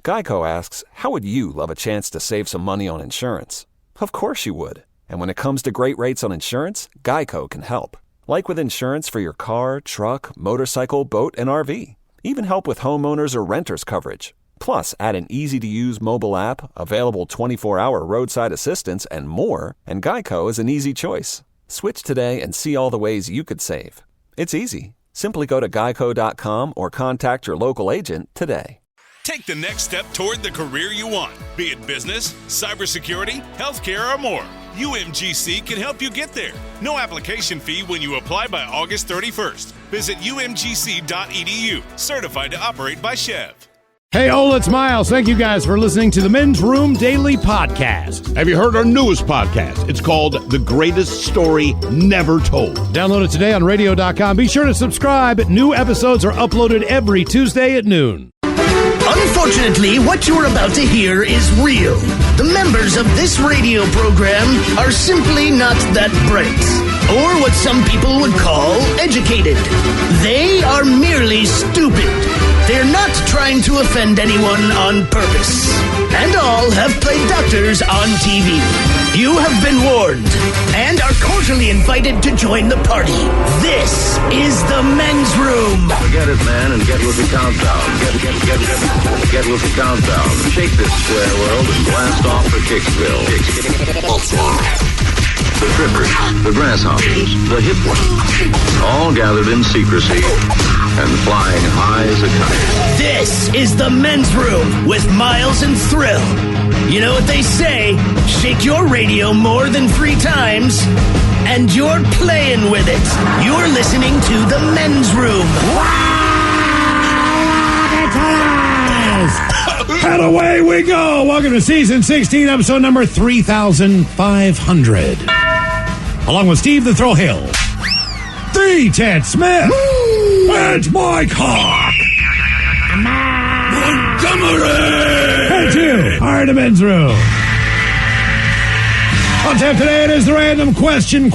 Geico asks, how would you love a chance to save some money on insurance? Of course you would. And when it comes to great rates on insurance, Geico can help. Like with insurance for your car, truck, motorcycle, boat, and RV. Even help with homeowners or renters coverage. Plus, add an easy-to-use mobile app, available 24-hour roadside assistance, and more, and Geico is an easy choice. Switch today and see all the ways you could save. It's easy. Simply go to geico.com or contact your local agent today. Take the next step toward the career you want, be it business, cybersecurity, healthcare, or more. UMGC can help you get there. No application fee when you apply by August 31st. Visit umgc.edu, certified to operate by Chev. Hey, Ola, it's Miles. Thank you guys for listening to the Men's Room Daily Podcast. Have you heard our newest podcast? It's called The Greatest Story Never Told. Download it today on radio.com. Be sure to subscribe. New episodes are uploaded every Tuesday at noon. Unfortunately, what you're about to hear is real. The members of this radio program are simply not that bright, or what some people would call educated. They are merely stupid. They're not trying to offend anyone on purpose. And all have played doctors on TV. You have been warned and are cordially invited to join the party. This is the Men's Room. Forget it, man, and get with the countdown. Get with the countdown. Shake this square world and blast off for Kicksville. The trippers, the grasshoppers, the hip ones, all gathered in secrecy and flying high as a kite. This is the Men's Room with Miles and Thrill. You know what they say, shake your radio more than 3 times, and you're playing with it. You're listening to the Men's Room. And away we go. Welcome to Season 16, Episode number 3500. Along with Steve the Thrill Hill, the Ted Smith, and Mike Hawk. Montgomery! And you are in the Men's Room. On tap today, it is the random question.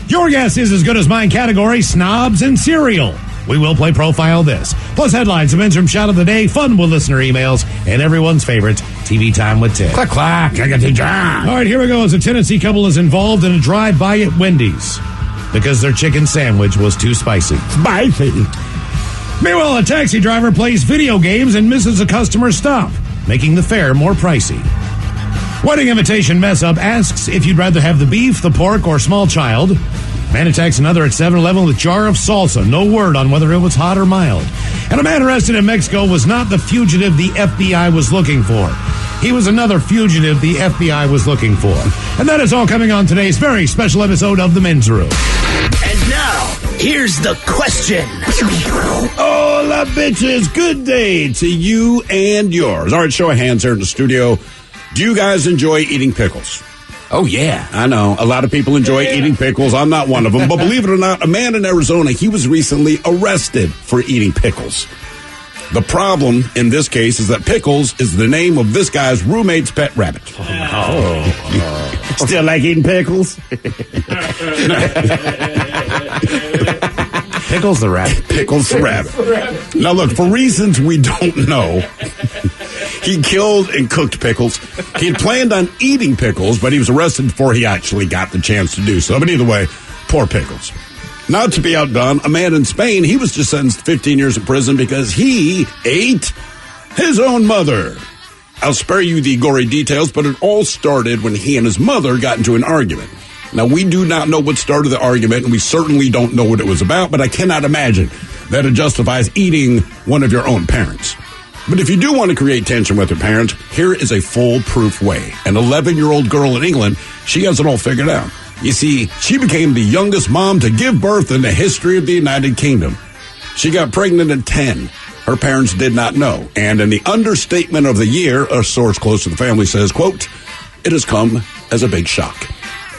Your guess is as good as mine category, snobs and cereal. We will play Profile This. Plus headlines, the Men's Room Shot of the Day, fun with listener emails, and everyone's favorite, TV Time with Ted. Clack, clack. All right, here we go. As a Tennessee couple is involved in a drive-by at Wendy's because their chicken sandwich was too spicy. Spicy. Meanwhile, a taxi driver plays video games and misses a customer stop, making the fare more pricey. Wedding invitation mess-up asks if you'd rather have the beef, the pork, or small child. Man attacks another at 7-Eleven with jar of salsa. No word on whether it was hot or mild. And a man arrested in Mexico was not the fugitive the FBI was looking for. He was another fugitive the FBI was looking for. And that is all coming on today's very special episode of The Men's Room. And now, here's the question. Hola, bitches. Good day to you and yours. All right, show of hands here in the studio. Do you guys enjoy eating pickles? Oh, yeah. I know. A lot of people enjoy eating pickles. I'm not one of them. But believe it or not, a man in Arizona, he was recently arrested for eating pickles. The problem in this case is that Pickles is the name of this guy's roommate's pet rabbit. Still like eating pickles? Pickles the rabbit. Pickles the rabbit. Now, look, for reasons we don't know, he killed and cooked pickles. He had planned on eating pickles, but he was arrested before he actually got the chance to do so. But either way, poor Pickles. Not to be outdone, a man in Spain, he was just sentenced to 15 years in prison because he ate his own mother. I'll spare you the gory details, but it all started when he and his mother got into an argument. Now, we do not know what started the argument, and we certainly don't know what it was about, but I cannot imagine that it justifies eating one of your own parents. But if you do want to create tension with your parents, here is a foolproof way. An 11-year-old girl in England, she has it all figured out. You see, she became the youngest mom to give birth in the history of the United Kingdom. She got pregnant at 10. Her parents did not know. And in the understatement of the year, a source close to the family says, quote, "It has come as a big shock."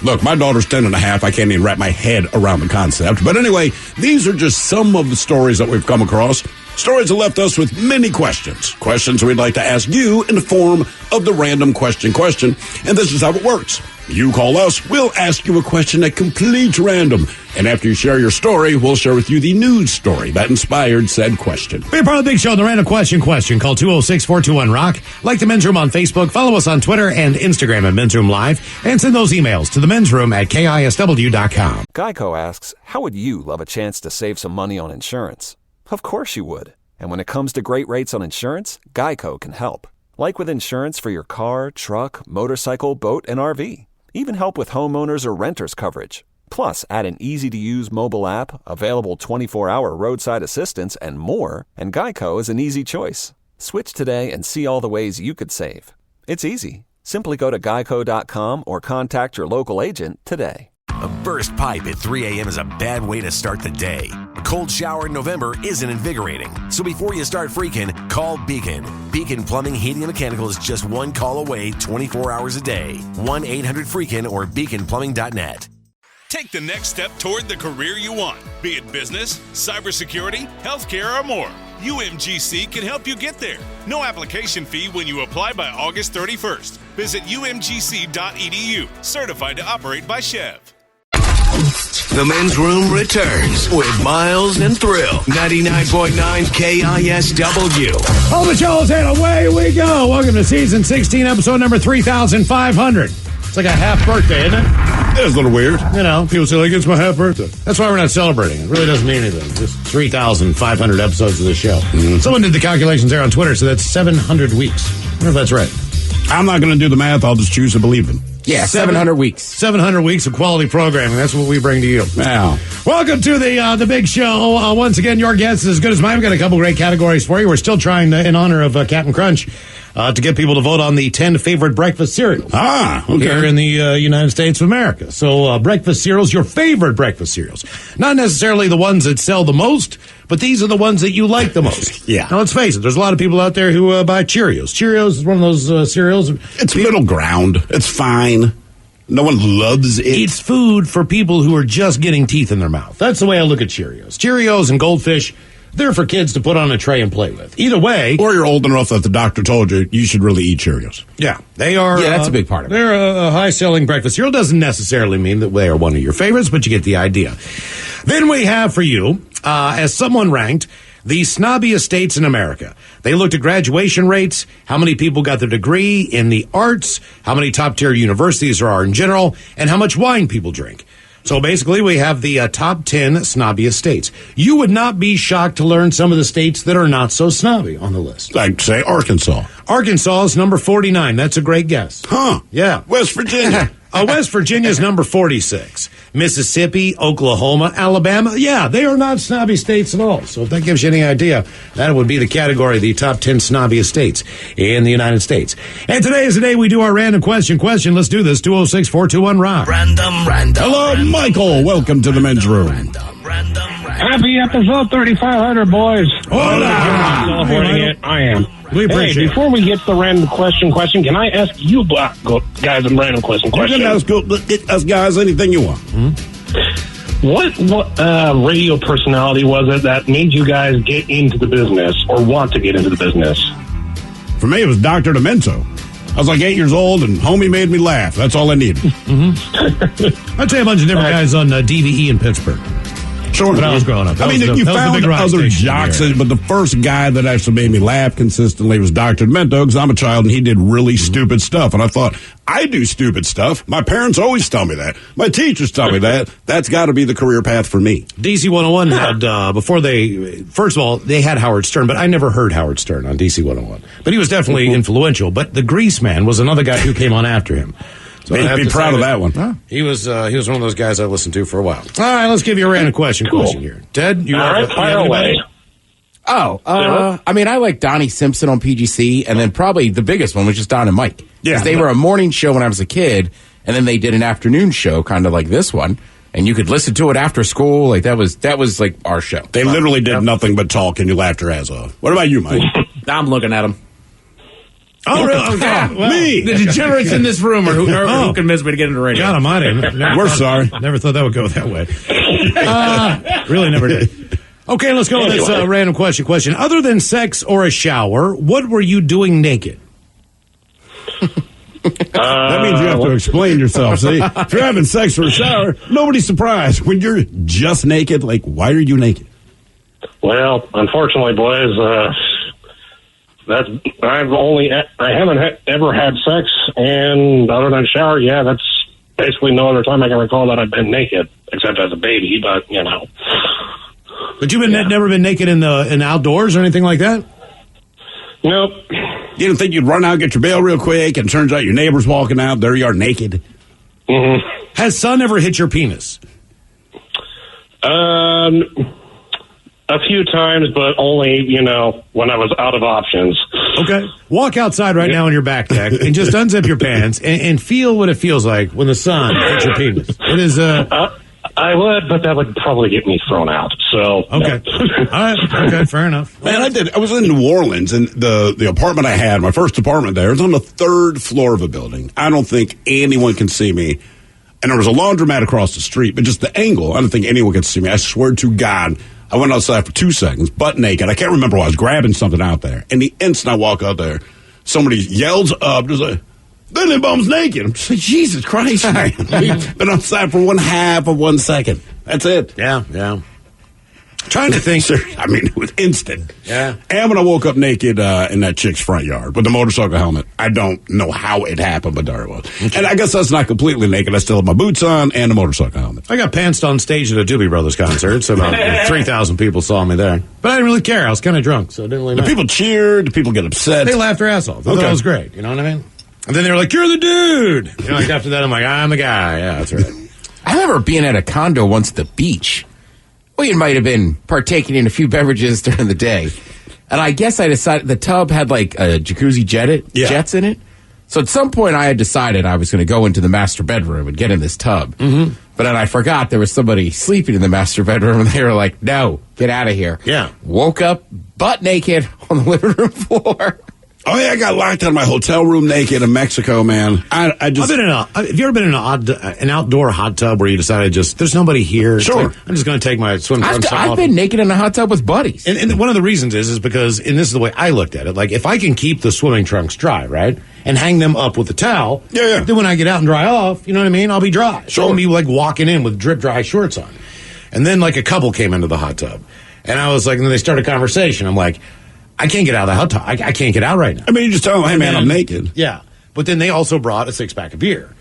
Look, my daughter's 10 and a half. I can't even wrap my head around the concept. But anyway, these are just some of the stories that we've come across. Stories have left us with many questions. Questions we'd like to ask you in the form of the random question. And this is how it works. You call us, we'll ask you a question at complete random. And after you share your story, we'll share with you the news story that inspired said question. Be a part of the big show, the random question. Call 206-421-ROCK. Like the Men's Room on Facebook. Follow us on Twitter and Instagram at Men's Room Live. And send those emails to the Men's Room at KISW.com. Geico asks, how would you love a chance to save some money on insurance? Of course you would. And when it comes to great rates on insurance, Geico can help. Like with insurance for your car, truck, motorcycle, boat, and RV. Even help with homeowners or renters coverage. Plus, add an easy-to-use mobile app, available 24-hour roadside assistance, and more, and Geico is an easy choice. Switch today and see all the ways you could save. It's easy. Simply go to geico.com or contact your local agent today. A burst pipe at 3 a.m. is a bad way to start the day. A cold shower in November isn't invigorating. So before you start freaking, call Beacon. Beacon Plumbing, Heating, and Mechanical is just one call away 24 hours a day. 1-800-FREAKIN or beaconplumbing.net. Take the next step toward the career you want, be it business, cybersecurity, healthcare, or more. UMGC can help you get there. No application fee when you apply by August 31st. Visit umgc.edu, certified to operate by Chev. The Men's Room returns with Miles and Thrill. 99.9 KISW. All the shows and away we go. Welcome to season 16, episode number 3,500. It's like a half birthday, isn't it? It is a little weird. You know, people say, like, it's my half birthday. That's why we're not celebrating. It really doesn't mean anything. Just 3,500 episodes of the show. Mm-hmm. Someone did the calculations there on Twitter, so that's 700 weeks. I wonder if that's right. I'm not going to do the math. I'll just choose to believe them. Yeah, 700 weeks. 700 weeks of quality programming. That's what we bring to you. Wow. Welcome to the big show. Once again, your guess is as good as mine. We've got a couple great categories for you. We're still trying, in honor of Captain Crunch, to get people to vote on the 10 favorite breakfast cereals. Okay. Here in the United States of America. So breakfast cereals, your favorite breakfast cereals. Not necessarily the ones that sell the most, but these are the ones that you like the most. Yeah. Now, let's face it. There's a lot of people out there who buy Cheerios. Cheerios is one of those cereals. It's middle ground. It's fine. No one loves it. It's food for people who are just getting teeth in their mouth. That's the way I look at Cheerios. Cheerios and Goldfish, they're for kids to put on a tray and play with. Either way. Or you're old enough that the doctor told you should really eat Cheerios. Yeah, they are. Yeah, that's a big part of it. They're a high-selling breakfast cereal. Doesn't necessarily mean that they are one of your favorites, but you get the idea. Then we have for you, as someone ranked, the snobbiest states in America. They looked at graduation rates, how many people got their degree in the arts, how many top-tier universities there are in general, and how much wine people drink. So basically, we have the top 10 snobbiest states. You would not be shocked to learn some of the states that are not so snobby on the list. I'd say Arkansas. Arkansas is number 49. That's a great guess. Huh. Yeah. West Virginia. West Virginia is number 46. Mississippi, Oklahoma, Alabama. Yeah, they are not snobby states at all. So if that gives you any idea, that would be the category, the top 10 snobbiest states in the United States. And today is the day we do our random question. Let's do this. 206-421-ROCK. Random. Hello, Michael. Welcome to the Men's Room. Happy episode 3,500, boys. I am. We appreciate it. Before we get to the random question, can I ask you guys a random question? You can ask us guys anything you want. What radio personality was it that made you guys get into the business or want to get into the business? For me, it was Dr. Demento. I was like 8 years old, and homie made me laugh. That's all I needed. I'd say a bunch of different guys on DVE in Pittsburgh. Sure. When I was growing up. You found other jocks, but the first guy that actually made me laugh consistently was Dr. Demento, because I'm a child and he did really stupid stuff. And I thought, I do stupid stuff. My parents always tell me that. My teachers tell me that. That's got to be the career path for me. DC 101 had, first of all, they had Howard Stern, but I never heard Howard Stern on DC 101. But he was definitely influential. But the Grease Man was another guy who came on after him. So be proud of that one. Huh? He was one of those guys I listened to for a while. All right, let's give you a random question here. Ted, fire away. I like Donnie Simpson on PGC, and then probably the biggest one was just Don and Mike. Yeah. Because they were a morning show when I was a kid, and then they did an afternoon show, kind of like this one, and you could listen to it after school. Like that was like our show. They literally did nothing but talk, and you laughed your ass off. What about you, Mike? I'm looking at him. Oh, really? Well, me. The degenerates in this room are who convinced me to get into radio. God almighty. We're sorry. Never thought that would go that way. Really never did. Okay, let's go with this random question. Other than sex or a shower, what were you doing naked? That means you have to explain yourself. See, if you're having sex or a shower, nobody's surprised. When you're just naked, like, why are you naked? Well, unfortunately, boys, I haven't ever had sex, and other than shower, that's basically no other time I can recall that I've been naked, except as a baby. But But you've never been naked in outdoors or anything like that? Nope. You didn't think you'd run out, get your bail real quick, and turns out your neighbor's walking out. There you are, naked. Mm-hmm. Has sun ever hit your penis? A few times, but only, when I was out of options. Okay. Walk outside right now on your back deck and just unzip your pants and feel what it feels like when the sun hits your penis. It is, I would, but that would probably get me thrown out. So okay, all right, okay, fair enough. Man, I was in New Orleans, and the apartment I had, my first apartment there, was on the 3rd floor of a building. I don't think anyone can see me, and there was a laundromat across the street, but just the angle, I don't think anyone could see me. I swear to God, I went outside for 2 seconds, butt naked. I can't remember why. I was grabbing something out there, and the instant I walk out there, somebody yells up, just like, Billy Bum's naked. I'm just like, Jesus Christ, man. We've been outside for 1/2 of 1 second. That's it. Yeah. Trying to think. I mean, it was instant. Yeah. And when I woke up naked in that chick's front yard with the motorcycle helmet, I don't know how it happened, but there it was. Okay. And I guess that's not completely naked. I still have my boots on and the motorcycle helmet. I got pantsed on stage at a Doobie Brothers concert, so about 3,000 people saw me there. But I didn't really care. I was kind of drunk, so it didn't really matter. The people cheered. The people get upset. They laughed their ass off. They thought it was great. You know what I mean? And then they were like, "You're the dude." Like after that, I'm like, "I'm the guy." Yeah, that's right. I remember being at a condo once at the beach. Well, you might have been partaking in a few beverages during the day. And I guess I decided the tub had like a jacuzzi jets in it. So at some point I had decided I was going to go into the master bedroom and get in this tub. Mm-hmm. But then I forgot there was somebody sleeping in the master bedroom, and they were like, "No, get out of here." Yeah. Woke up butt naked on the living room floor. Oh, yeah, I got locked out of my hotel room naked in Mexico, man. Have you ever been in an outdoor hot tub where you decided there's nobody here? Sure. I'm just going to take my swim trunks off. I've been naked in a hot tub with buddies. And one of the reasons is because, and this is the way I looked at it, like if I can keep the swimming trunks dry, right, and hang them up with a towel, then when I get out and dry off, you know what I mean, I'll be dry. Sure. I'll be like walking in with drip dry shorts on. And then like a couple came into the hot tub. And I was like, and then they started a conversation. I'm like, I can't get out of the hot tub. I can't get out right now. I mean, you just tell them, "Hey, man, I'm naked." Yeah. But then they also brought a 6-pack of beer.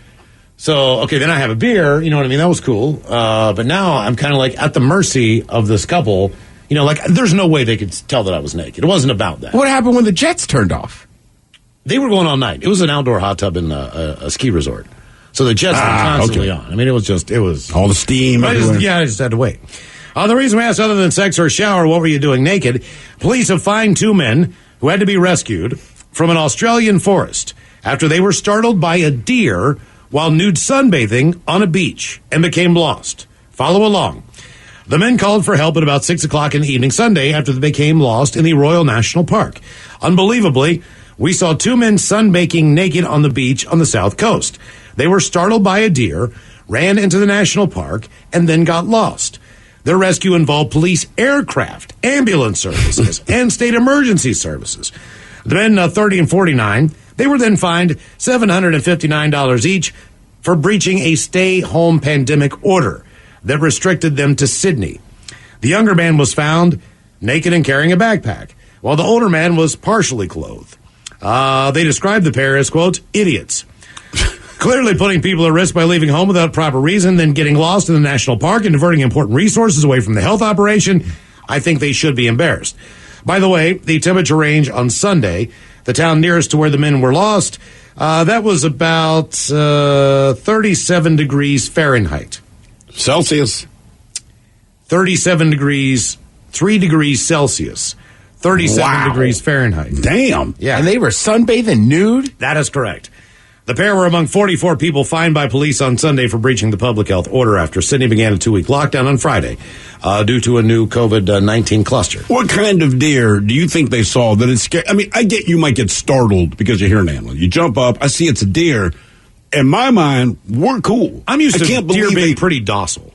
So, okay, then I have a beer. You know what I mean? That was cool. But now I'm kind of like at the mercy of this couple. You know, like there's no way they could tell that I was naked. It wasn't about that. What happened when the jets turned off? They were going all night. It was an outdoor hot tub in a ski resort. So the jets were constantly on. I mean, it was all the steam. I just had to wait. The reason we asked, other than sex or a shower, what were you doing naked? Police have fined 2 men who had to be rescued from an Australian forest after they were startled by a deer while nude sunbathing on a beach and became lost. Follow along. The men called for help at about 6 o'clock in the evening Sunday after they became lost in the Royal National Park. Unbelievably, we saw 2 men sunbaking naked on the beach on the south coast. They were startled by a deer, ran into the national park, and then got lost. Their rescue involved police aircraft, ambulance services, and state emergency services. The men, 30 and 49, they were then fined $759 each for breaching a stay-home pandemic order that restricted them to Sydney. The younger man was found naked and carrying a backpack, while the older man was partially clothed. They described the pair as, quote, idiots. Clearly putting people at risk by leaving home without proper reason, then getting lost in the national park and diverting important resources away from the health operation. I think they should be embarrassed. By the way, the temperature range on Sunday, the town nearest to where the men were lost, that was about 37 degrees Fahrenheit. Celsius? 37 degrees, 3 degrees Celsius. 37 degrees Fahrenheit. Damn. Yeah. And they were sunbathing nude? That is correct. The pair were among 44 people fined by police on Sunday for breaching the public health order after Sydney began a 2-week lockdown on Friday due to a new COVID-19 cluster. What kind of deer do you think they saw that is scary? I mean, I get you might get startled because you hear an animal. You jump up, I see it's a deer. In my mind, we're cool. I'm used to deer being pretty docile.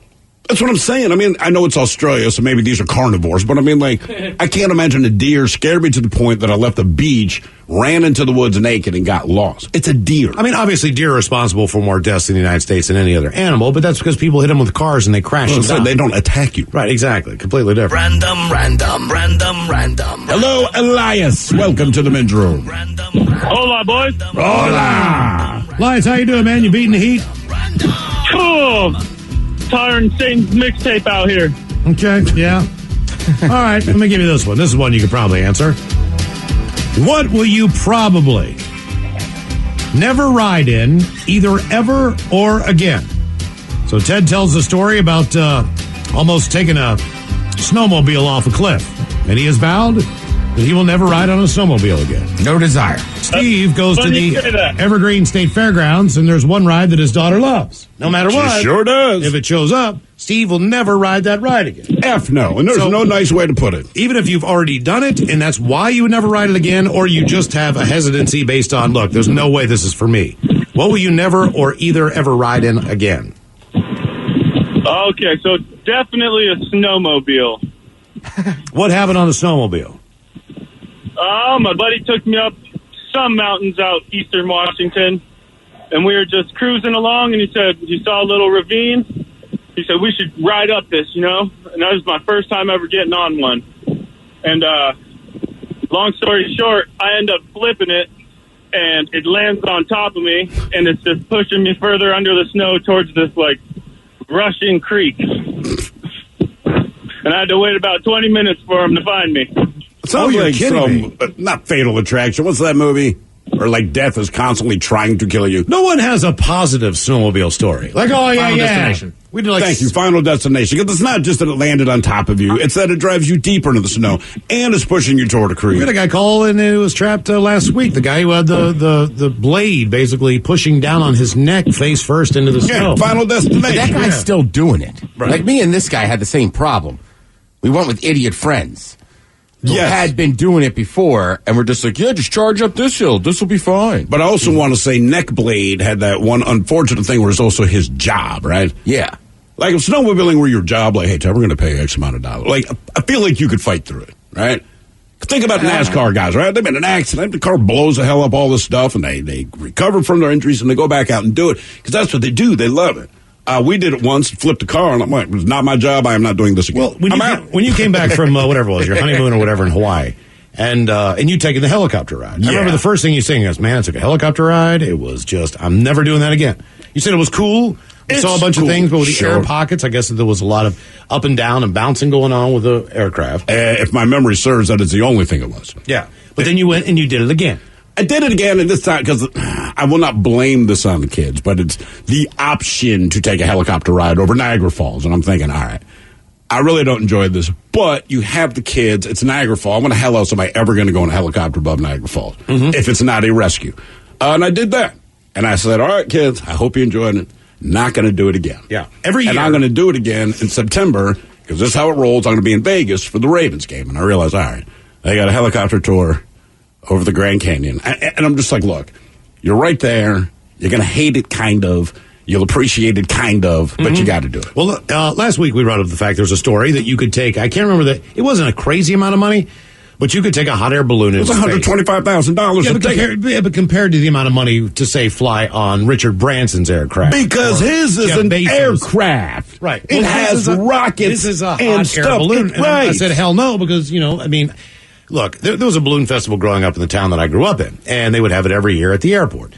That's what I'm saying. I mean, I know it's Australia, so maybe these are carnivores, but I mean, like, I can't imagine a deer scared me to the point that I left the beach, ran into the woods naked, and got lost. It's a deer. I mean, obviously, deer are responsible for more deaths in the United States than any other animal, but that's because people hit them with cars and they crash them down. They don't attack you. Right, exactly. Completely different. Random. Hello, Elias. Welcome to the men's room. Hola, boys. Hola. Elias, how you doing, man? You beating the heat? Cool. Tyler and Satan's mixtape out here. Okay, yeah. All right, let me give you this one. This is one you could probably answer. What will you probably never ride in, either ever or again? So Ted tells the story about almost taking a snowmobile off a cliff. And he has vowed that he will never ride on a snowmobile again. No desire. Steve goes to the Evergreen State Fairgrounds, and there's one ride that his daughter loves. No matter what. She sure does. If it shows up, Steve will never ride that ride again. F no. And there's no nice way to put it. Even if you've already done it, and that's why you would never ride it again, or you just have a hesitancy based on, look, there's no way this is for me. What will you never or either ever ride in again? Okay, so definitely a snowmobile. What happened on the snowmobile? My buddy took me up some mountains out eastern Washington, and we were just cruising along, and he said he saw a little ravine. He said, we should ride up this, you know? And that was my first time ever getting on one. And long story short, I end up flipping it, and it lands on top of me, and it's just pushing me further under the snow towards this, like, rushing creek. And I had to wait about 20 minutes for him to find me. Sounds like some, not Fatal Attraction. What's that movie? Or like death is constantly trying to kill you. No one has a positive snowmobile story. Like, oh, yeah, Final Destination. We did like Thank you, Final Destination. Because it's not just that it landed on top of you. It's that it drives you deeper into the snow and is pushing you toward a creek. We had a guy call and it was trapped last week. The guy who had the blade basically pushing down on his neck face first into the snow. Final Destination. But that guy's still doing it. Right. Like me and this guy had the same problem. We went with idiot friends. Who had been doing it before, and we're just like, yeah, just charge up this hill. This will be fine. But I also want to say Neckblade had that one unfortunate thing where it's also his job, right? Yeah. Like if snowmobiling were your job, like, hey, Ted, we're going to pay X amount of dollars. Like, I feel like you could fight through it, right? Think about NASCAR guys, right? They've been in an accident. The car blows the hell up, all this stuff, and they recover from their injuries, and they go back out and do it. Because that's what they do. They love it. We did it once, flipped a car, and I'm like, it's not my job. I am not doing this again. Well, when you came back from whatever it was, your honeymoon or whatever in Hawaii, and you taken the helicopter ride. I remember the first thing you saying is, man, I took a helicopter ride. It was just, I'm never doing that again. You said it was cool. We saw a bunch of things, but with the air pockets, I guess there was a lot of up and down and bouncing going on with the aircraft. If my memory serves, that is the only thing it was. Yeah. But then you went and you did it again. I did it again, and this time, because I will not blame this on the kids, but it's the option to take a helicopter ride over Niagara Falls. And I'm thinking, all right, I really don't enjoy this, but you have the kids. It's Niagara Falls. When the hell else am I ever going to go in a helicopter above Niagara Falls if it's not a rescue? And I did that. And I said, all right, kids, I hope you enjoyed it. Not going to do it again. Yeah. Every year. And I'm going to do it again in September, because this is how it rolls. I'm going to be in Vegas for the Ravens game. And I realized, all right, they got a helicopter tour over the Grand Canyon. And I'm just like, look, you're right there. You're going to hate it, kind of. You'll appreciate it, kind of, but you got to do it. Well, last week we brought up the fact there was a story that you could take. I can't remember that. It wasn't a crazy amount of money, but you could take a hot air balloon into space. It was $125,000. But compared to the amount of money to, say, fly on Richard Branson's aircraft. Because his is an aircraft. Right. It has rockets. This is a and hot air balloon. And I said, hell no, because, look, there was a balloon festival growing up in the town that I grew up in, and they would have it every year at the airport.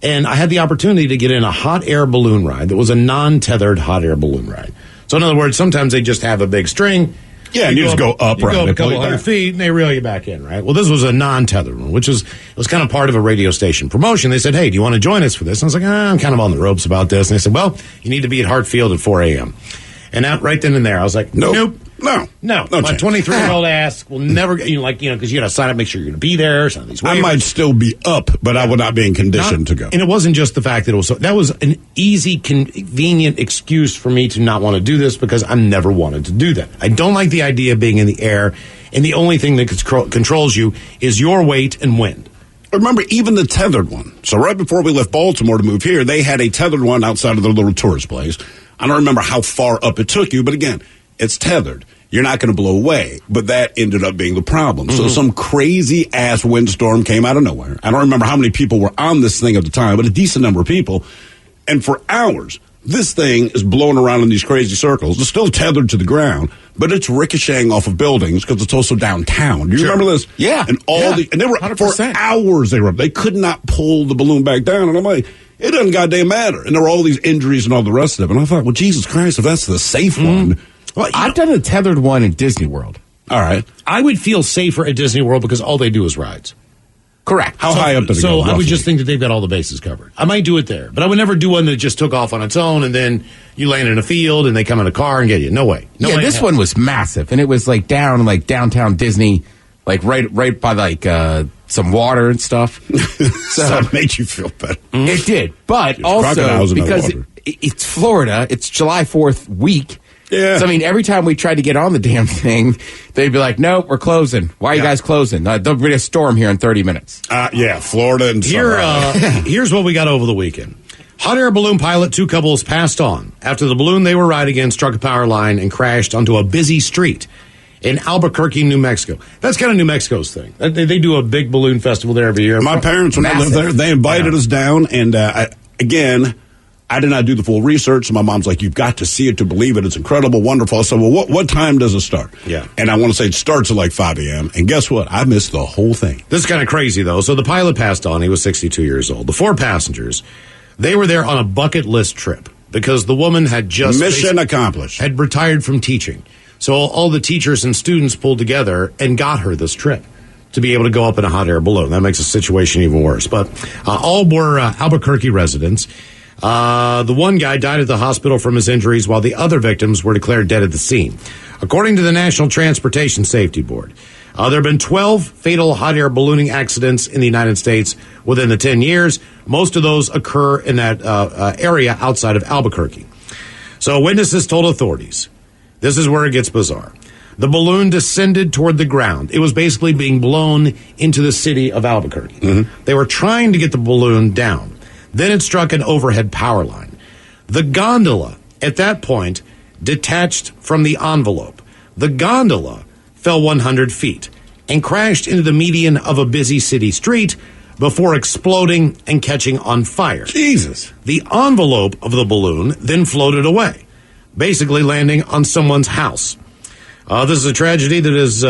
And I had the opportunity to get in a hot air balloon ride that was a non-tethered hot air balloon ride. So in other words, sometimes they just have a big string. Yeah, and you just go up, right? You go up a couple hundred feet, and they reel you back in, right? Well, this was a non-tethered one, which was kind of part of a radio station promotion. They said, hey, do you want to join us for this? And I was like, I'm kind of on the ropes about this. And they said, well, you need to be at Hartfield at 4 a.m. And that right then and there, I was like, nope. No. My 23-year-old ass will never, because you got to sign up, make sure you're going to be there. Some of these waivers. I might still be up, but I would not be in condition to go. And it wasn't just the fact that that was an easy, convenient excuse for me to not want to do this because I never wanted to do that. I don't like the idea of being in the air, and the only thing that controls you is your weight and wind. Remember, even the tethered one. So right before we left Baltimore to move here, they had a tethered one outside of their little tourist place. I don't remember how far up it took you, but again, it's tethered. You're not going to blow away. But that ended up being the problem. So some crazy-ass windstorm came out of nowhere. I don't remember how many people were on this thing at the time, but a decent number of people. And for hours, this thing is blowing around in these crazy circles. It's still tethered to the ground, but it's ricocheting off of buildings because it's also downtown. Do you remember this? Yeah. And and they were 100%. for hours. They could not pull the balloon back down. And I'm like, it doesn't goddamn matter. And there were all these injuries and all the rest of it. And I thought, well, Jesus Christ, if that's the safe one. Well, I've done a tethered one in Disney World. All right. I would feel safer at Disney World because all they do is rides. Correct. How high up does it So go? I would roughly? just think that they've got all the bases covered. I might do it there, but I would never do one that just took off on its own and then you land in a field and they come in a car and get you. No way. No way. This one was massive, and it was like down like downtown Disney, like right by like some water and stuff. So it made you feel better. It did, but crocodiles also in the because water. it's Florida, it's July 4th week. Yeah. So, I mean, every time we tried to get on the damn thing, they'd be like, nope, we're closing. Why are you guys closing? There'll be a storm here in 30 minutes. Yeah, Florida and Here's what we got over the weekend. Hot air balloon pilot, 2 couples passed on after the balloon they were riding in struck a power line and crashed onto a busy street in Albuquerque, New Mexico. That's kind of New Mexico's thing. They do a big balloon festival there every year. My parents, when I lived there, they invited us down, and I did not do the full research. So my mom's like, you've got to see it to believe it. It's incredible, wonderful. I said, well, what time does it start? Yeah. And I want to say it starts at like 5 a.m. And guess what? I missed the whole thing. This is kind of crazy, though. So the pilot passed on. He was 62 years old. The 4 passengers, they were there on a bucket list trip because the woman had just... Mission accomplished. Had retired from teaching. So all the teachers and students pulled together and got her this trip to be able to go up in a hot air balloon. That makes the situation even worse. But all were Albuquerque residents. The one guy died at the hospital from his injuries while the other victims were declared dead at the scene. According to the National Transportation Safety Board, there have been 12 fatal hot air ballooning accidents in the United States within the 10 years. Most of those occur in that area outside of Albuquerque. So witnesses told authorities, this is where it gets bizarre. The balloon descended toward the ground. It was basically being blown into the city of Albuquerque. Mm-hmm. They were trying to get the balloon down. Then it struck an overhead power line. The gondola, at that point, detached from the envelope. The gondola fell 100 feet and crashed into the median of a busy city street before exploding and catching on fire. Jesus. The envelope of the balloon then floated away, basically landing on someone's house. This is a tragedy that is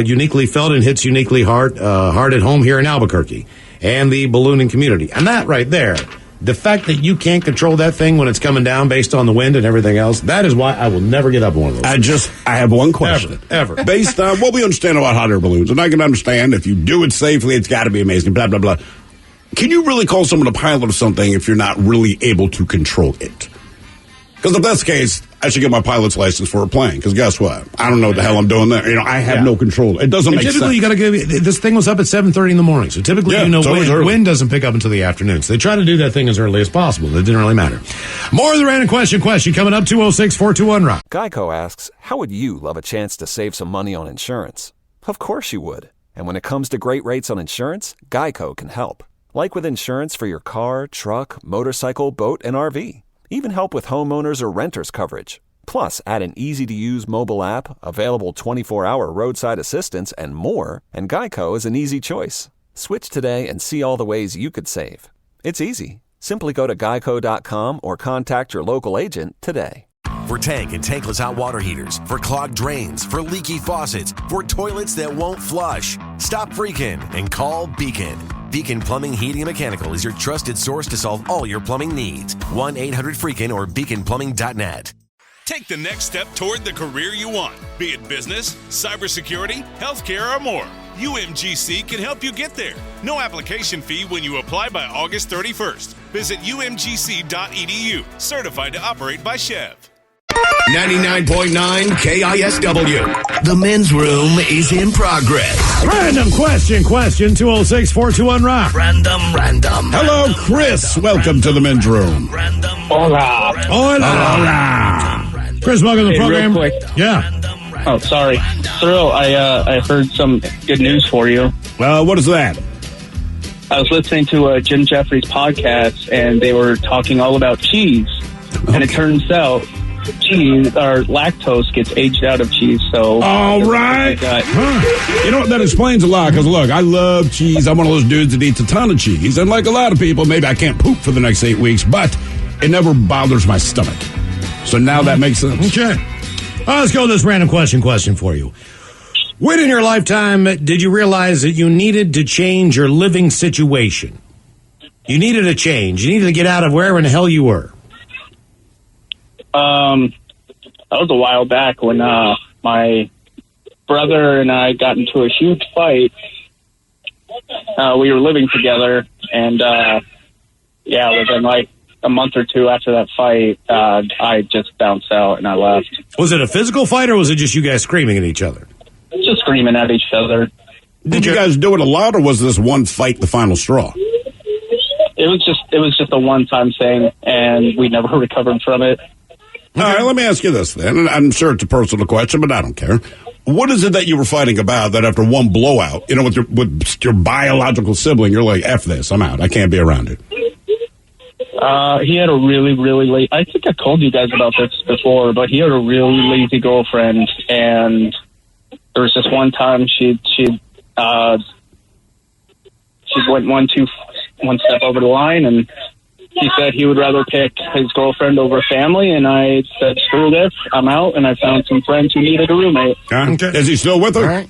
uniquely felt and hits uniquely hard at home here in Albuquerque and the ballooning community. And that right there, the fact that you can't control that thing when it's coming down based on the wind and everything else, that is why I will never get up on one of those. I have one question. Ever. Based on what we understand about hot air balloons, and I can understand if you do it safely, it's got to be amazing, blah, blah, blah. Can you really call someone a pilot of something if you're not really able to control it? Because if that's the case, I should get my pilot's license for a plane. Because guess what? I don't know what the hell I'm doing there. I have no control. It doesn't make sense. Typically, you got to give. This thing was up at 7:30 in the morning, so typically, wind doesn't pick up until the afternoon. So they try to do that thing as early as possible. It didn't really matter. More of the random question coming up. 206-421-ROCK. Geico asks, how would you love a chance to save some money on insurance? Of course you would. And when it comes to great rates on insurance, Geico can help. Like with insurance for your car, truck, motorcycle, boat, and RV. Even help with homeowners or renters coverage. Plus, add an easy-to-use mobile app, available 24-hour roadside assistance, and more, and Geico is an easy choice. Switch today and see all the ways you could save. It's easy. Simply go to geico.com or contact your local agent today. For tank and tankless hot water heaters, for clogged drains, for leaky faucets, for toilets that won't flush. Stop freaking and call Beacon. Beacon Plumbing, Heating, and Mechanical is your trusted source to solve all your plumbing needs. 1-800-FREAKIN or beaconplumbing.net. Take the next step toward the career you want, be it business, cybersecurity, healthcare, or more. UMGC can help you get there. No application fee when you apply by August 31st. Visit umgc.edu, certified to operate by Chev. 99.9 KISW. The men's room is in progress. Random question. 206-421-ROCK. Random. Hello, Chris. Welcome to the men's room. Hola. Chris, welcome to the program. Real quick. Yeah. Oh, sorry. Thrill, I heard some good news for you. What is that? I was listening to Jim Jeffries' podcast, and they were talking all about cheese. And it turns out cheese or lactose gets aged out of cheese. So, all right. Huh. You know what? That explains a lot. Because look, I love cheese. I'm one of those dudes that eats a ton of cheese, and like a lot of people, maybe I can't poop for the next 8 weeks, but it never bothers my stomach. So now that makes sense. Okay. Let's go with this random question for you. When in your lifetime did you realize that you needed to change your living situation? You needed a change. You needed to get out of wherever in the hell you were. That was a while back when my brother and I got into a huge fight. We were living together, and within like a month or two after that fight, I just bounced out and I left. Was it a physical fight, or was it just you guys screaming at each other? Just screaming at each other. Did you guys do it a lot, or was this one fight the final straw? It was just a one-time thing, and we never recovered from it. All right, let me ask you this then, and I'm sure it's a personal question, but I don't care. What is it that you were fighting about that after one blowout, with your biological sibling, you're like, F this, I'm out, I can't be around it? He had a really, really late... I think I told you guys about this before, but he had a really lazy girlfriend, and there was this one time she went one step over the line, and he said he would rather pick his girlfriend over family, and I said, screw this, I'm out, and I found some friends who needed a roommate. Okay. Is he still with her? All right.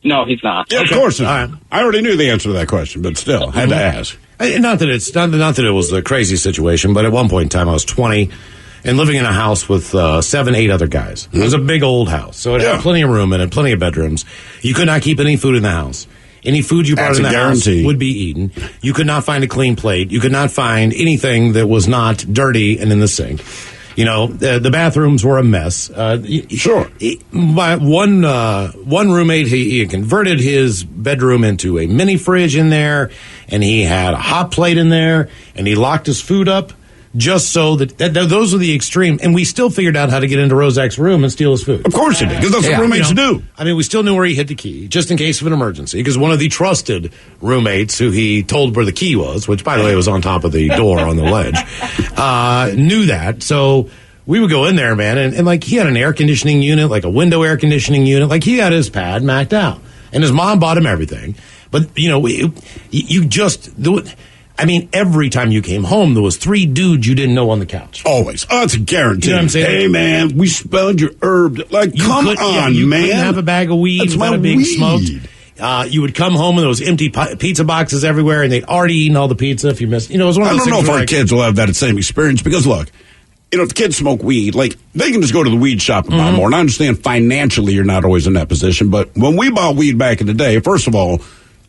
No, he's not. Yeah, of course not. Right. I already knew the answer to that question, but still, had to ask. Not that it was a crazy situation, but at one point in time I was 20 and living in a house with 7-8 other guys. It was a big old house, so it had plenty of room and it had plenty of bedrooms. You could not keep any food in the house. Any food you brought in the house would be eaten. You could not find a clean plate. You could not find anything that was not dirty and in the sink. You know, the bathrooms were a mess. Sure. My one roommate, he had converted his bedroom into a mini fridge in there, and he had a hot plate in there, and he locked his food up just so that those were the extreme. And we still figured out how to get into Rozak's room and steal his food. Of course he did, because that's what roommates do. I mean, we still knew where he hid the key, just in case of an emergency, because one of the trusted roommates who he told where the key was, which, by the way, was on top of the door on the ledge, knew that. So we would go in there, man, and like, he had an air conditioning unit, like a window air conditioning unit. Like, he had his pad macked out. And his mom bought him everything. But, you know, every time you came home, there was 3 dudes you didn't know on the couch. Always. Oh, it's a guarantee. You know what I'm saying? Hey, man, we smelled your herb. Like, come on, you man. You couldn't have a bag of weed without it being smoked. You would come home and there was empty pizza boxes everywhere, and they'd already eaten all the pizza if you missed. You know, it was one of those things. I don't know if our kids will have that same experience, because, look, you know, if the kids smoke weed, like, they can just go to the weed shop and buy more. And I understand financially you're not always in that position, but when we bought weed back in the day, first of all,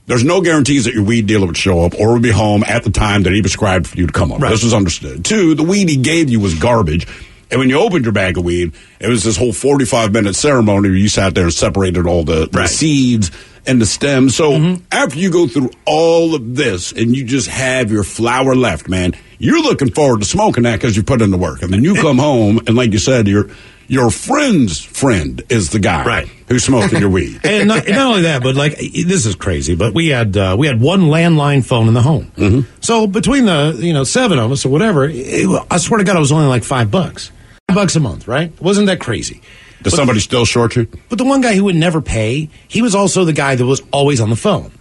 there's no guarantees that your weed dealer would show up or would be home at the time that he prescribed for you to come home. Right. This was understood. 2, the weed he gave you was garbage. And when you opened your bag of weed, it was this whole 45-minute ceremony where you sat there and separated all the seeds and the stems. So after you go through all of this and you just have your flower left, man, you're looking forward to smoking that because you put in the work. And then you come home, and like you said, your friend's friend is the guy who's smoking your weed. And not only that, but like, this is crazy, but we had one landline phone in the home. So between the 7 of us or whatever, I swear to God, it was only like $5. $5 a month, right? Wasn't that crazy? Does somebody still short you? But the one guy who would never pay, he was also the guy that was always on the phone.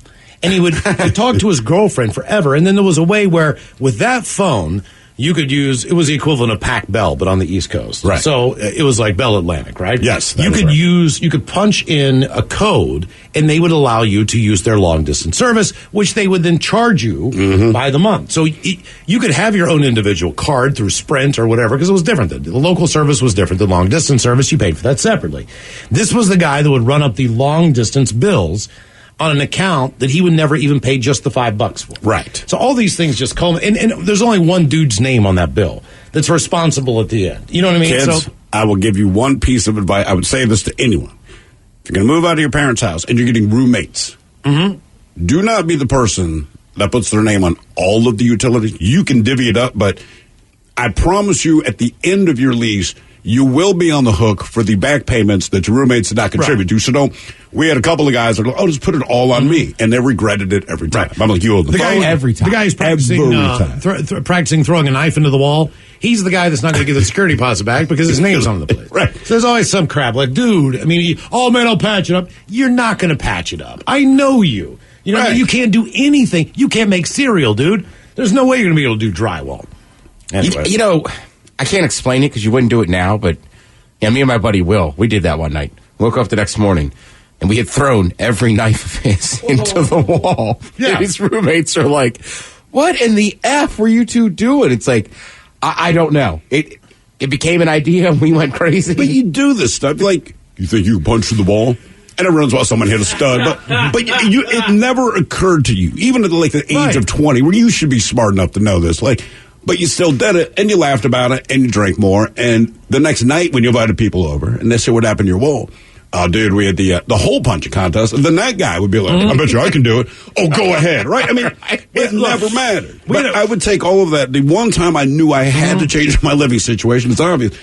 And he would talk to his girlfriend forever. And then there was a way where with that phone, you could use, it was the equivalent of Pac Bell, but on the East Coast. Right. So it was like Bell Atlantic, right? Yes. You could punch in a code, and they would allow you to use their long distance service, which they would then charge you by the month. So you could have your own individual card through Sprint or whatever, because it was different. The local service was different. The long distance service, you paid for that separately. This was the guy that would run up the long distance bills on an account that he would never even pay just the $5 for. Right. So all these things just come, and there's only one dude's name on that bill that's responsible at the end. You know what I mean? Kids, I will give you one piece of advice. I would say this to anyone. If you're going to move out of your parents' house and you're getting roommates, do not be the person that puts their name on all of the utilities. You can divvy it up, but I promise you at the end of your lease, you will be on the hook for the back payments that your roommates did not contribute to. So we had a couple of guys that were like, just put it all on me. And they regretted it every time. I'm like, you owe the phone. Every time. The guy who's practicing, practicing throwing a knife into the wall, he's the guy that's not going to give the security deposit back because his name's on the plate. Right. So there's always some crap like, dude, I mean, man, I'll patch it up. You're not going to patch it up. I know you. You know, you can't do anything. You can't make cereal, dude. There's no way you're going to be able to do drywall. Anyway. You know, I can't explain it because you wouldn't do it now, but me and my buddy Will, we did that one night. Woke up the next morning, and we had thrown every knife of his into the wall. Yeah. And his roommates are like, what in the F were you two doing? It's like, I don't know. It became an idea, and we went crazy. But you do this stuff. Like, you think you can punch through the wall? And every once in a while someone hit a stud. But it never occurred to you, even at the age of 20, where you should be smart enough to know this. But you still did it, and you laughed about it, and you drank more. And the next night when you invited people over, and they said, what happened to your wall? Oh, dude, we had the hole punching contest. And then that guy would be like, I bet you I can do it. Oh, go ahead, right? I mean, it never mattered. But I would take all of that. The one time I knew I had to change my living situation, it's obvious.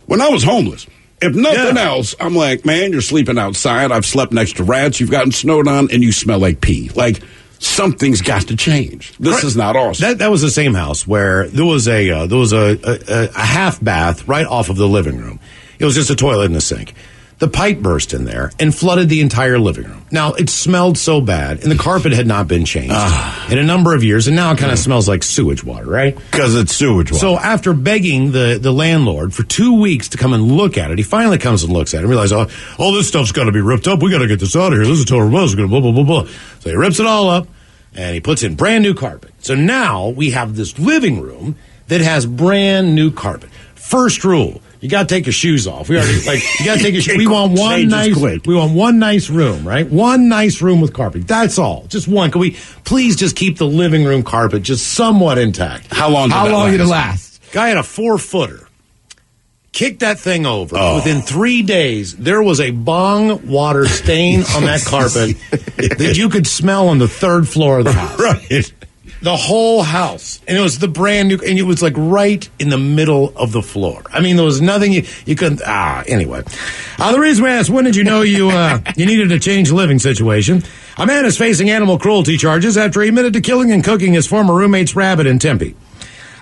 When I was homeless, if nothing else, I'm like, man, you're sleeping outside. I've slept next to rats. You've gotten snowed on, and you smell like pee. Like, something's got to change. This is not awesome. That was the same house where there was a half bath right off of the living room. It was just a toilet and a sink. The pipe burst in there and flooded the entire living room. Now, it smelled so bad, and the carpet had not been changed in a number of years, and now it kind of smells like sewage water, right? Because it's sewage water. So after begging the landlord for 2 weeks to come and look at it, he finally comes and looks at it and realizes, all this stuff's got to be ripped up. We got to get this out of here. This is a total buzz. We're going to blah, blah, blah, blah. So he rips it all up, and he puts in brand new carpet. So now we have this living room that has brand new carpet. First rule. You got to take your shoes off. You got to take your shoes. We want one nice room, right? One nice room with carpet. That's all. Just one. Can we please just keep the living room carpet just somewhat intact? How long did it last? Guy had a 4-footer. Kicked that thing over. Within 3 days, there was a bong water stain on that carpet that you could smell on the third floor of the house. Right. The whole house. And it was the brand new, and it was like right in the middle of the floor. I mean, there was nothing you couldn't, anyway. The reason we asked, when did you know you needed to change the living situation? A man is facing animal cruelty charges after he admitted to killing and cooking his former roommate's rabbit in Tempe.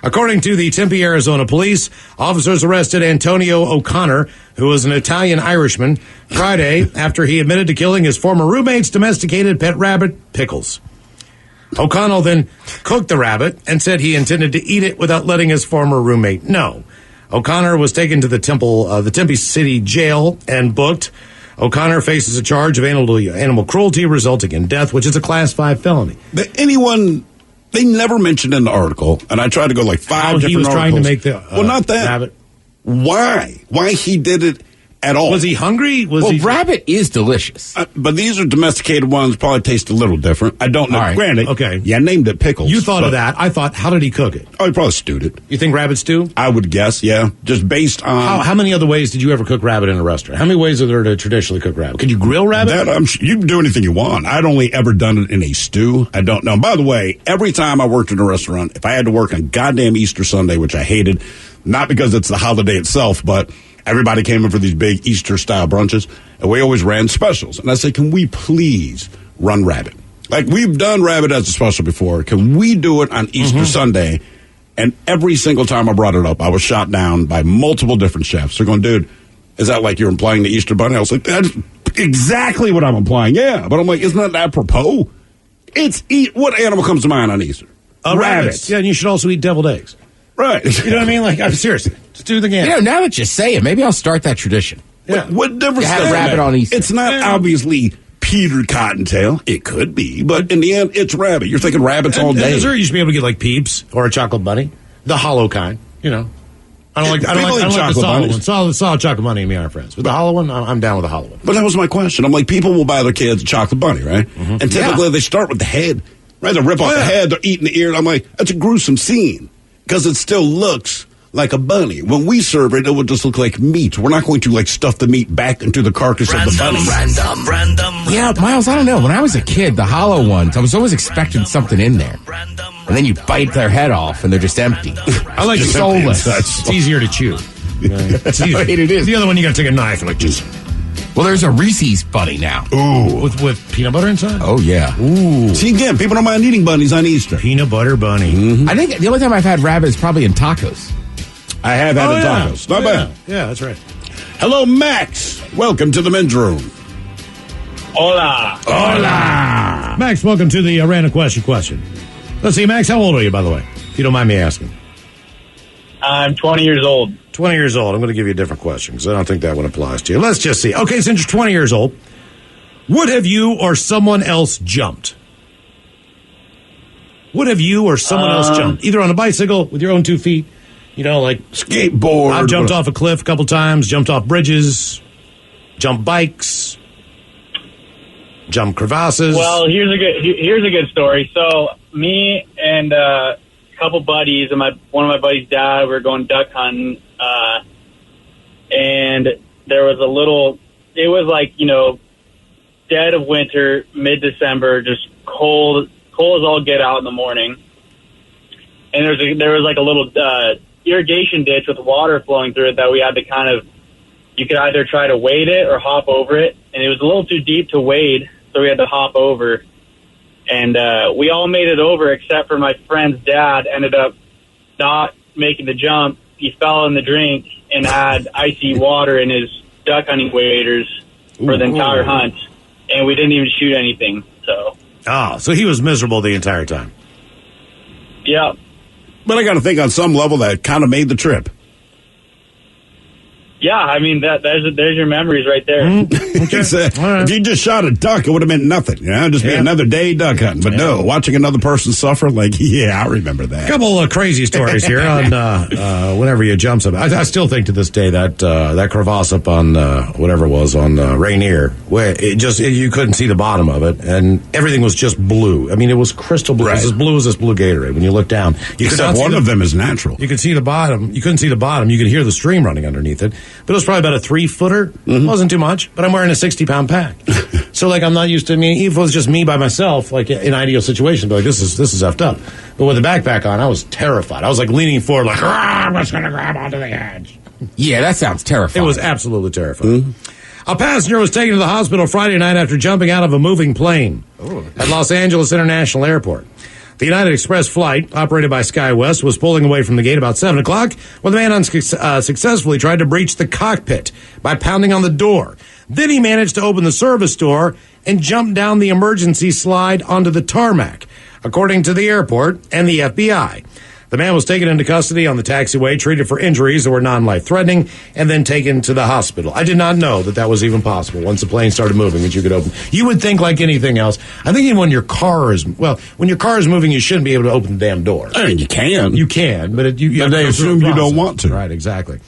According to the Tempe, Arizona police, officers arrested Antonio O'Connor, who was an Italian-Irishman, Friday after he admitted to killing his former roommate's domesticated pet rabbit, Pickles. O'Connell then cooked the rabbit and said he intended to eat it without letting his former roommate know. O'Connor was taken to the Tempe City Jail and booked. O'Connor faces a charge of animal cruelty resulting in death, which is a Class 5 felony. They never mentioned in the article, and I tried to go like 5 different articles. He was trying to make the not that rabbit. Why he did it at all? Was he hungry? Rabbit is delicious, but these are domesticated ones. Probably taste a little different. I don't know. Right. Granted, okay. Yeah, I named it Pickles. You thought of that. I thought, how did he cook it? Oh, he probably stewed it. You think rabbit stew? I would guess. Yeah, just based on how many other ways did you ever cook rabbit in a restaurant? How many ways are there to traditionally cook rabbit? Could you grill rabbit? You can do anything you want. I'd only ever done it in a stew. I don't know. By the way, every time I worked in a restaurant, if I had to work on goddamn Easter Sunday, which I hated, not because it's the holiday itself, but everybody came in for these big Easter-style brunches, and we always ran specials. And I said, can we please run rabbit? Like, we've done rabbit as a special before. Can we do it on Easter Sunday? And every single time I brought it up, I was shot down by multiple different chefs. They're going, dude, is that like you're implying the Easter Bunny? I was like, that's exactly what I'm implying, yeah. But I'm like, isn't that apropos? What animal comes to mind on Easter? Rabbit. Yeah, and you should also eat deviled eggs. Right. You know what I mean? Like, seriously, just do the game. Now that you say it, maybe I'll start that tradition. Yeah. What difference does rabbit on Easter? It's not obviously Peter Cottontail. It could be, but in the end, it's rabbit. You're thinking rabbits all day. Dessert, you should be able to get like Peeps or a chocolate bunny, the hollow kind. You know, I don't like the solid one. Solid chocolate bunny and me aren't friends. But the hollow one, I'm down with the hollow one. But that was my question. I'm like, people will buy their kids a chocolate bunny, right? Mm-hmm. And typically they start with the head. Right? They rip off the head. They're eating the ear. And I'm like, that's a gruesome scene. Because it still looks like a bunny. When we serve it, it would just look like meat. We're not going to stuff the meat back into the carcass of the bunny. Yeah, Miles, I don't know. When I was a kid, the hollow ones, I was always expecting something in there. And then you bite their head off and they're just empty. I like soulless. It's easier to chew. It's the other one you got to take a knife and like just. Well, there's a Reese's bunny now. Ooh, with peanut butter inside. Oh yeah. Ooh. See again, people don't mind eating bunnies on Easter. Peanut butter bunny. Mm-hmm. I think the only time I've had rabbit is probably in tacos. I have had tacos. Not bad. Yeah, that's right. Hello, Max. Welcome to the men's room. Hola. Hola. Max, welcome to the random question. Let's see, Max, how old are you, by the way? If you don't mind me asking. I'm 20 years old. 20 years old. I'm going to give you a different question because I don't think that one applies to you. Let's just see. Okay, since you're 20 years old, would have you or someone else jumped? Would have you or someone else jumped? Either on a bicycle with your own 2 feet, like skateboard. I've jumped off a cliff a couple times, jumped off bridges, jumped bikes, jumped crevasses. Well, here's a good story. So me and a couple buddies and one of my buddies' dad, we were going duck hunting, and there was it was like, dead of winter, mid-December, just cold as all get out in the morning. And there was like a little irrigation ditch with water flowing through it that we had to you could either try to wade it or hop over it. And it was a little too deep to wade, so we had to hop over. And we all made it over except for my friend's dad ended up not making the jump. He fell in the drink and had icy water in his duck hunting waders for the entire hunt. And we didn't even shoot anything. So he was miserable the entire time. Yeah. But I got to think on some level that kind of made the trip. Yeah, I mean, there's your memories right there. Okay. If you just shot a duck, it would have meant nothing. Just be another day duck hunting. But no, watching another person suffer, I remember that. A couple of crazy stories here on whenever you jump something. I still think to this day that crevasse up on whatever it was on Rainier, where you couldn't see the bottom of it, and everything was just blue. I mean, it was crystal blue. It was as blue as this blue Gatorade. When you look down, except one of them is natural. You could see the bottom. You couldn't see the bottom. You could hear the stream running underneath it. But it was probably about a 3-footer. It wasn't too much, but I'm wearing a 60-pound pack. So, I'm not used to, if it was just me by myself, in ideal situations, but this is effed up. But with the backpack on, I was terrified. I was leaning forward, I'm just going to grab onto the edge. Yeah, that sounds terrifying. It was absolutely terrifying. A passenger was taken to the hospital Friday night after jumping out of a moving plane at Los Angeles International Airport. The United Express flight, operated by SkyWest, was pulling away from the gate about 7 o'clock when the man unsuccessfully tried to breach the cockpit by pounding on the door. Then he managed to open the service door and jump down the emergency slide onto the tarmac, according to the airport and the FBI. The man was taken into custody on the taxiway, treated for injuries that were non-life-threatening, and then taken to the hospital. I did not know that was even possible once the plane started moving, that you could open. You would think like anything else. I think even when your car is moving, you shouldn't be able to open the damn door. I mean, you can. You can, but they assume you don't want to. Right, exactly.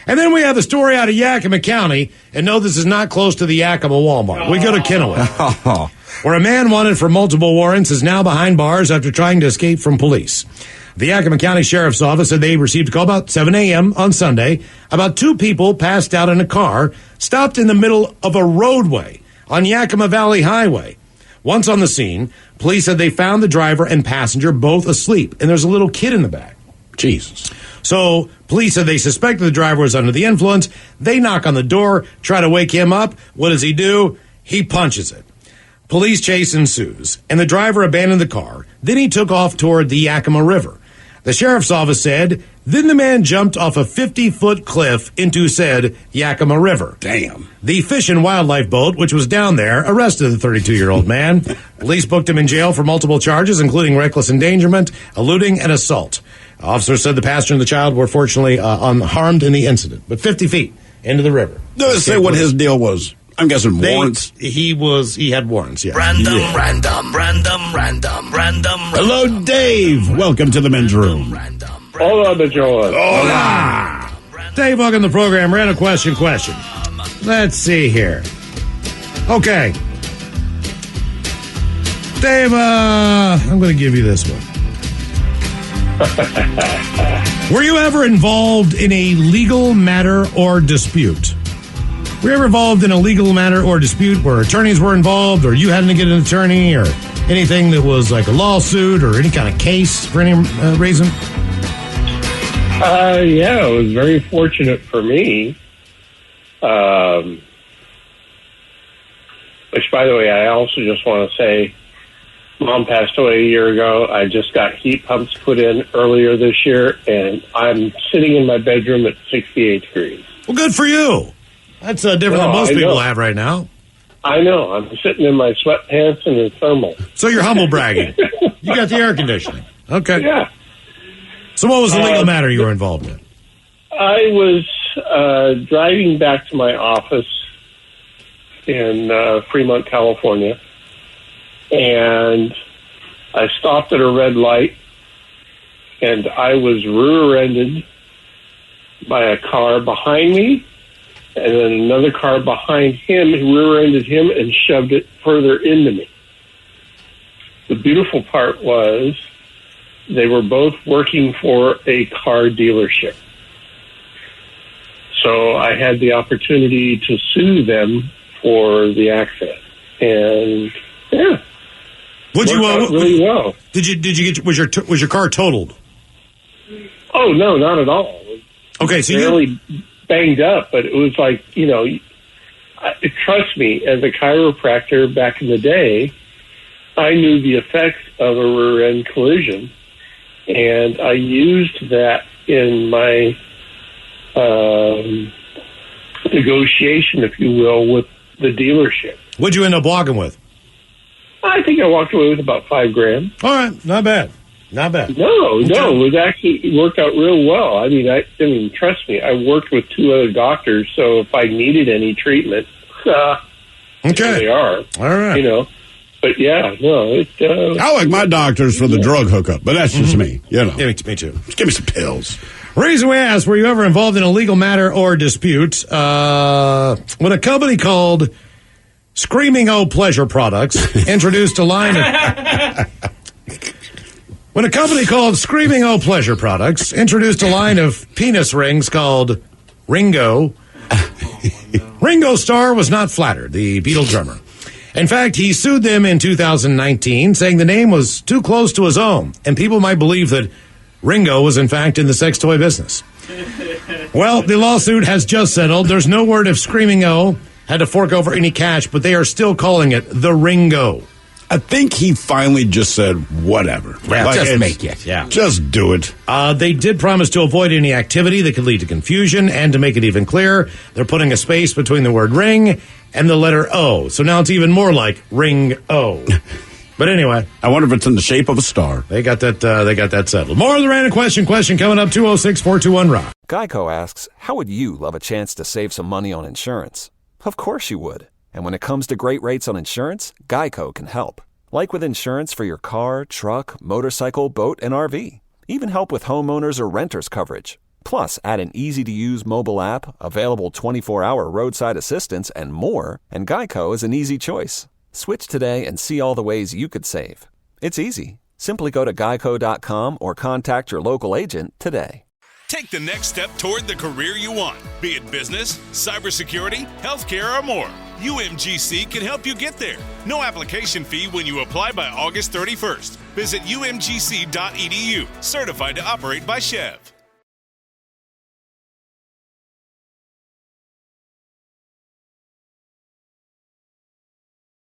And then we have the story out of Yakima County, and no, this is not close to the Yakima Walmart. We go to Kennewick, where a man wanted for multiple warrants is now behind bars after trying to escape from police. The Yakima County Sheriff's Office said they received a call about 7 a.m. on Sunday about 2 people passed out in a car stopped in the middle of a roadway on Yakima Valley Highway. Once on the scene, police said they found the driver and passenger both asleep, and there's a little kid in the back. Jesus. So police said they suspected the driver was under the influence. They knock on the door, try to wake him up. What does he do? He punches it. Police chase ensues, and the driver abandoned the car. Then he took off toward the Yakima River. The sheriff's office said, then the man jumped off a 50-foot cliff into said Yakima River. Damn. The Fish and Wildlife boat, which was down there, arrested the 32-year-old man. Police booked him in jail for multiple charges, including reckless endangerment, eluding, and assault. Officers said the passenger and the child were fortunately unharmed in the incident, but 50 feet into the river. Does it say what his deal was? I'm guessing warrants. He had warrants, yes. Random. Hello, Dave. Welcome to the men's room. Hola, the George. Hola. Dave, welcome to the program. Random question. Let's see here. Okay. Dave, I'm going to give you this one. Were you ever involved in a legal matter or dispute? Were you ever involved in a legal matter or dispute where attorneys were involved, or you had to get an attorney, or anything that was like a lawsuit or any kind of case for any reason? Yeah, it was very fortunate for me. Which, by the way, I also just want to say, Mom passed away a year ago. I just got heat pumps put in earlier this year, and I'm sitting in my bedroom at 68 degrees. Well, good for you. That's different than most people have right now. I know. I'm sitting in my sweatpants and a thermal. So you're humble bragging. You got the air conditioning. Okay. Yeah. So what was the legal matter you were involved in? I was driving back to my office in Fremont, California, and I stopped at a red light, and I was rear-ended by a car behind me, and then another car behind him rear-ended him and shoved it further into me. The beautiful part was they were both working for a car dealership. So I had the opportunity to sue them for the accident. And, yeah. Really well. Did you get was your car totaled? Oh, no, not at all. Okay, so barely banged up, but it was like, trust me, as a chiropractor back in the day, I knew the effects of a rear end collision, and I used that in my negotiation, if you will, with the dealership. What'd you end up walking with? I think I walked away with about $5,000. All right, not bad. Not bad. No, it was actually it worked out real well. I mean, trust me, I worked with 2 other doctors, so if I needed any treatment, okay, they are. All right, But yeah, no, I like my doctors for the drug hookup, but that's just me. Yeah, me too. Just give me some pills. Reason we asked: were you ever involved in a legal matter or dispute when a company called Screaming O Pleasure Products introduced a line of when a company called Screaming O Pleasure Products introduced a line of penis rings called Ringo. Ringo Starr was not flattered, the Beatle drummer. In fact, he sued them in 2019, saying the name was too close to his own, and people might believe that Ringo was in fact in the sex toy business. Well, the lawsuit has just settled. There's no word if Screaming O had to fork over any cash, but they are still calling it the Ringo. I think he finally just said, whatever. Yeah, just make it. Yeah. Just do it. They did promise to avoid any activity that could lead to confusion, and to make it even clearer, they're putting a space between the word ring and the letter O. So now it's even more like Ring O. But anyway, I wonder if it's in the shape of a star. They got that settled. More of the random question coming up. 206-421-ROCK. Geico asks, how would you love a chance to save some money on insurance? Of course you would. And when it comes to great rates on insurance, Geico can help. Like with insurance for your car, truck, motorcycle, boat, and RV. Even help with homeowners or renters coverage. Plus, add an easy-to-use mobile app, available 24-hour roadside assistance, and more, and Geico is an easy choice. Switch today and see all the ways you could save. It's easy. Simply go to geico.com or contact your local agent today. Take the next step toward the career you want, be it business, cybersecurity, healthcare, or more. UMGC can help you get there. No application fee when you apply by August 31st. Visit umgc.edu, certified to operate by Chev.